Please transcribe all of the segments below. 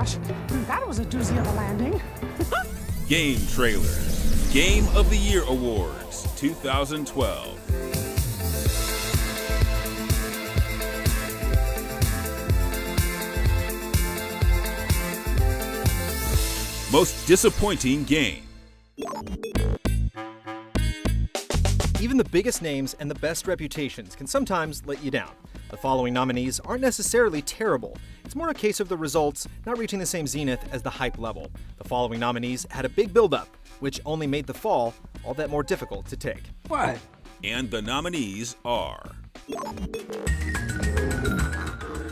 gosh, that was a doozy of a landing. GameTrailers Game of the Year Awards 2012. Most disappointing game. Even the biggest names and the best reputations can sometimes let you down. The following nominees aren't necessarily terrible. It's more a case of the results not reaching the same zenith as the hype level. The following nominees had a big build-up, which only made the fall all that more difficult to take. What? And the nominees are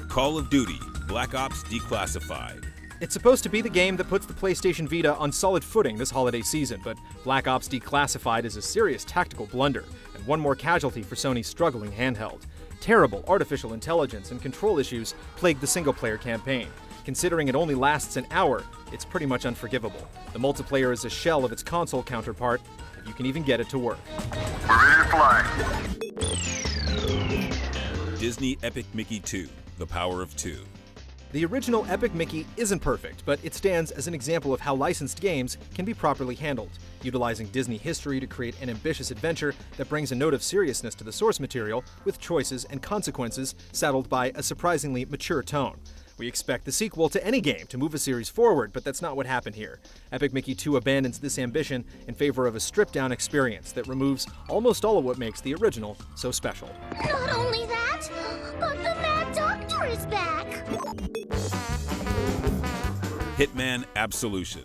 Call of Duty Black Ops Declassified. It's supposed to be the game that puts the PlayStation Vita on solid footing this holiday season, but Black Ops Declassified is a serious tactical blunder, and one more casualty for Sony's struggling handheld. Terrible artificial intelligence and control issues plague the single-player campaign. Considering it only lasts an hour, it's pretty much unforgivable. The multiplayer is a shell of its console counterpart, if you can even get it to work. We're ready to fly. Disney Epic Mickey 2, The Power of Two. The original Epic Mickey isn't perfect, but it stands as an example of how licensed games can be properly handled, utilizing Disney history to create an ambitious adventure that brings a note of seriousness to the source material, with choices and consequences saddled by a surprisingly mature tone. We expect the sequel to any game to move a series forward, but that's not what happened here. Epic Mickey 2 abandons this ambition in favor of a stripped-down experience that removes almost all of what makes the original so special. Not only that, but the Mad Doctor is back! Hitman Absolution.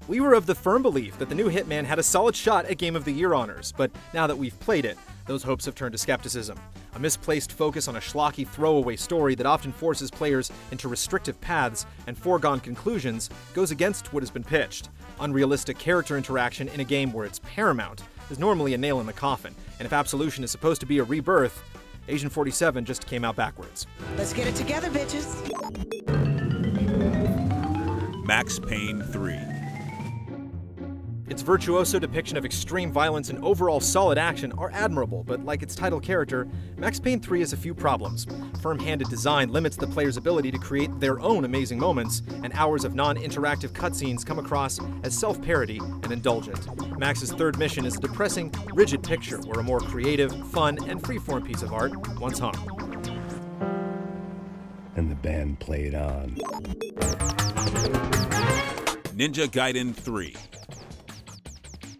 We were of the firm belief that the new Hitman had a solid shot at Game of the Year honors, but now that we've played it, those hopes have turned to skepticism. A misplaced focus on a schlocky throwaway story that often forces players into restrictive paths and foregone conclusions goes against what has been pitched. Unrealistic character interaction in a game where it's paramount is normally a nail in the coffin, and if Absolution is supposed to be a rebirth, Asian 47 just came out backwards. Let's get it together, bitches! Max Payne 3. Its virtuoso depiction of extreme violence and overall solid action are admirable, but like its title character, Max Payne 3 has a few problems. Firm-handed design limits the player's ability to create their own amazing moments, and hours of non-interactive cutscenes come across as self-parody and indulgent. Max's third mission is a depressing, rigid picture where a more creative, fun, and freeform piece of art once hung. And the band played on. Ninja Gaiden 3.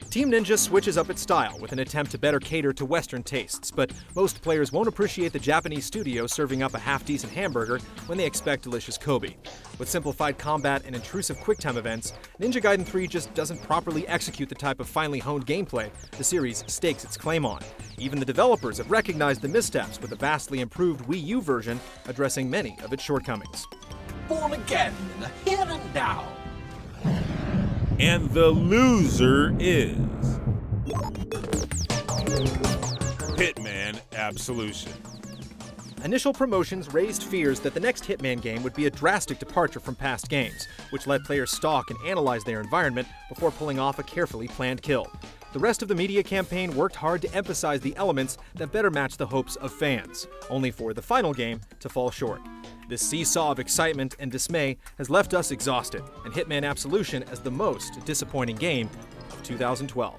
Team Ninja switches up its style with an attempt to better cater to Western tastes, but most players won't appreciate the Japanese studio serving up a half-decent hamburger when they expect delicious Kobe. With simplified combat and intrusive QuickTime events, Ninja Gaiden 3 just doesn't properly execute the type of finely honed gameplay the series stakes its claim on. Even the developers have recognized the missteps, with a vastly improved Wii U version addressing many of its shortcomings. Born again, here and now. And the loser is Hitman Absolution. Initial promotions raised fears that the next Hitman game would be a drastic departure from past games, which let players stalk and analyze their environment before pulling off a carefully planned kill. The rest of the media campaign worked hard to emphasize the elements that better match the hopes of fans, only for the final game to fall short. This seesaw of excitement and dismay has left us exhausted, and Hitman Absolution as the most disappointing game of 2012.